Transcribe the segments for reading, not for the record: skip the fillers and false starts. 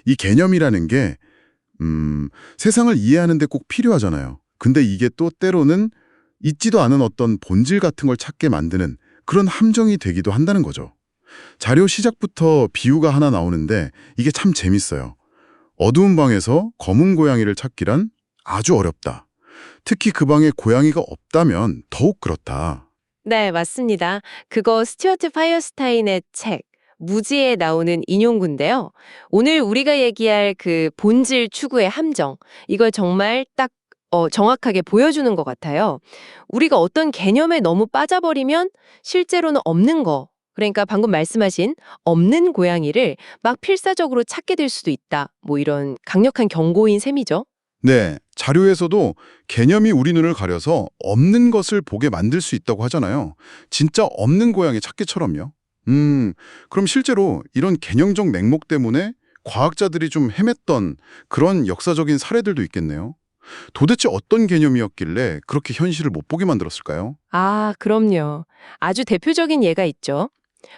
이 개념이라는 게 세상을 이해하는 데 꼭 필요하잖아요. 근데 이게 또 때로는 있지도 않은 어떤 본질 같은 걸 찾게 만드는 그런 함정이 되기도 한다는 거죠. 자료 시작부터 비유가 하나 나오는데 이게 참 재밌어요. 어두운 방에서 검은 고양이를 찾기란 아주 어렵다. 특히 그 방에 고양이가 없다면 더욱 그렇다. 네, 맞습니다. 그거 스튜어트 파이어스타인의 책 무지에 나오는 인용구인데요. 오늘 우리가 얘기할 그 본질 추구의 함정, 이걸 정말 딱 정확하게 보여주는 것 같아요. 우리가 어떤 개념에 너무 빠져버리면 실제로는 없는 거, 그러니까 방금 말씀하신 없는 고양이를 막 필사적으로 찾게 될 수도 있다. 뭐 이런 강력한 경고인 셈이죠. 네, 자료에서도 개념이 우리 눈을 가려서 없는 것을 보게 만들 수 있다고 하잖아요. 진짜 없는 고양이 찾기처럼요. 그럼 실제로 이런 개념적 냉목 때문에 과학자들이 좀 헤맸던 그런 역사적인 사례들도 있겠네요. 도대체 어떤 개념이었길래 그렇게 현실을 못 보게 만들었을까요? 아, 그럼요. 아주 대표적인 예가 있죠.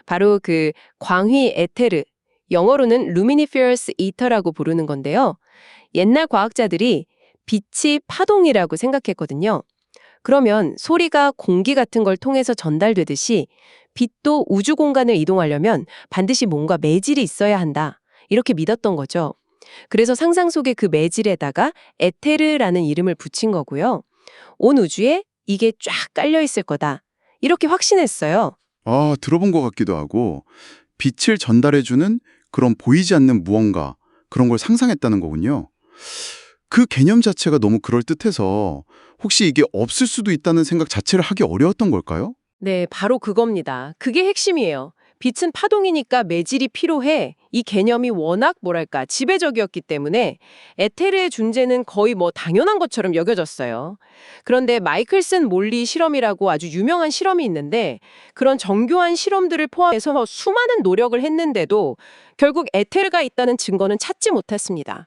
바로 그 광휘 에테르, 영어로는 Luminiferous Ether라고 부르는 건데요. 옛날 과학자들이 빛이 파동이라고 생각했거든요. 그러면 소리가 공기 같은 걸 통해서 전달되듯이 빛도 우주 공간을 이동하려면 반드시 뭔가 매질이 있어야 한다. 이렇게 믿었던 거죠. 그래서 상상 속의 그 매질에다가 에테르라는 이름을 붙인 거고요. 온 우주에 이게 쫙 깔려 있을 거다. 이렇게 확신했어요. 아, 들어본 것 같기도 하고 빛을 전달해주는 그런 보이지 않는 무언가 그런 걸 상상했다는 거군요. 그 개념 자체가 너무 그럴듯해서 혹시 이게 없을 수도 있다는 생각 자체를 하기 어려웠던 걸까요? 네, 바로 그겁니다. 그게 핵심이에요. 빛은 파동이니까 매질이 필요해. 이 개념이 워낙 뭐랄까 지배적이었기 때문에 에테르의 존재는 거의 뭐 당연한 것처럼 여겨졌어요. 그런데 마이클슨 몰리 실험이라고 아주 유명한 실험이 있는데 그런 정교한 실험들을 포함해서 수많은 노력을 했는데도 결국 에테르가 있다는 증거는 찾지 못했습니다.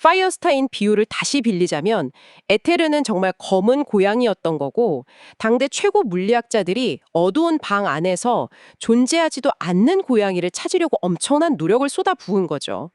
파이어스타인 비유를 다시 빌리자면 에테르는 정말 검은 고양이였던 거고 당대 최고 물리학자들이 어두운 방 안에서 존재하지도 않는 고양이를 찾으려고 엄청난 노력을 쏟아부은 거죠.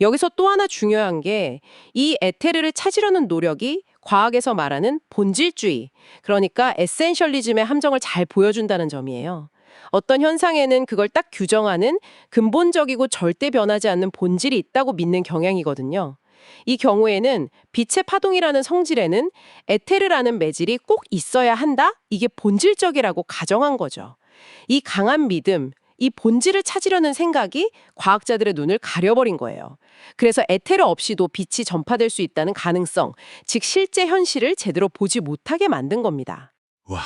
여기서 또 하나 중요한 게 이 에테르를 찾으려는 노력이 과학에서 말하는 본질주의, 그러니까 에센셜리즘의 함정을 잘 보여준다는 점이에요. 어떤 현상에는 그걸 딱 규정하는 근본적이고 절대 변하지 않는 본질이 있다고 믿는 경향이거든요. 이 경우에는 빛의 파동이라는 성질에는 에테르라는 매질이 꼭 있어야 한다? 이게 본질적이라고 가정한 거죠. 이 강한 믿음, 이 본질을 찾으려는 생각이 과학자들의 눈을 가려버린 거예요. 그래서 에테르 없이도 빛이 전파될 수 있다는 가능성, 즉 실제 현실을 제대로 보지 못하게 만든 겁니다. 와,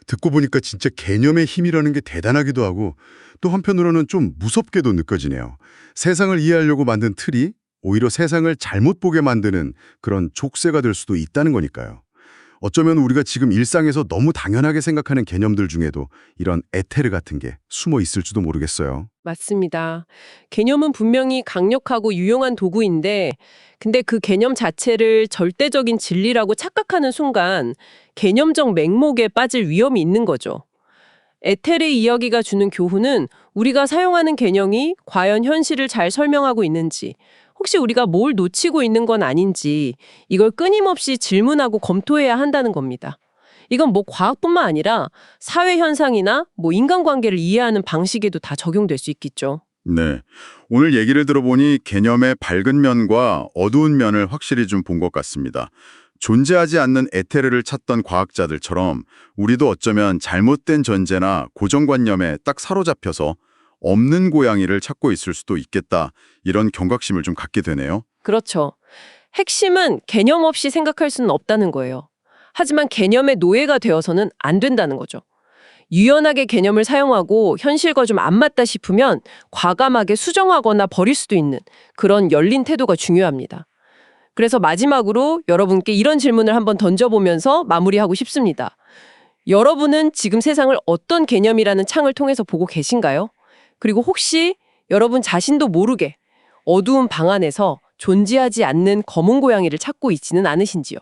듣고 보니까 진짜 개념의 힘이라는 게 대단하기도 하고 또 한편으로는 좀 무섭게도 느껴지네요. 세상을 이해하려고 만든 틀이 오히려 세상을 잘못 보게 만드는 그런 족쇄가 될 수도 있다는 거니까요. 어쩌면 우리가 지금 일상에서 너무 당연하게 생각하는 개념들 중에도 이런 에테르 같은 게 숨어 있을지도 모르겠어요. 맞습니다. 개념은 분명히 강력하고 유용한 도구인데, 근데 그 개념 자체를 절대적인 진리라고 착각하는 순간 개념적 맹목에 빠질 위험이 있는 거죠. 에테르 이야기가 주는 교훈은 우리가 사용하는 개념이 과연 현실을 잘 설명하고 있는지, 혹시 우리가 뭘 놓치고 있는 건 아닌지 이걸 끊임없이 질문하고 검토해야 한다는 겁니다. 이건 뭐 과학뿐만 아니라 사회 현상이나 뭐 인간관계를 이해하는 방식에도 다 적용될 수 있겠죠. 네. 오늘 얘기를 들어보니 개념의 밝은 면과 어두운 면을 확실히 좀 본 것 같습니다. 존재하지 않는 에테르를 찾던 과학자들처럼 우리도 어쩌면 잘못된 전제나 고정관념에 딱 사로잡혀서 없는 고양이를 찾고 있을 수도 있겠다. 이런 경각심을 좀 갖게 되네요. 그렇죠. 핵심은 개념 없이 생각할 수는 없다는 거예요. 하지만 개념의 노예가 되어서는 안 된다는 거죠. 유연하게 개념을 사용하고 현실과 좀 안 맞다 싶으면 과감하게 수정하거나 버릴 수도 있는 그런 열린 태도가 중요합니다. 그래서 마지막으로 여러분께 이런 질문을 한번 던져보면서 마무리하고 싶습니다. 여러분은 지금 세상을 어떤 개념이라는 창을 통해서 보고 계신가요? 그리고 혹시 여러분 자신도 모르게 어두운 방 안에서 존재하지 않는 검은 고양이를 찾고 있지는 않으신지요?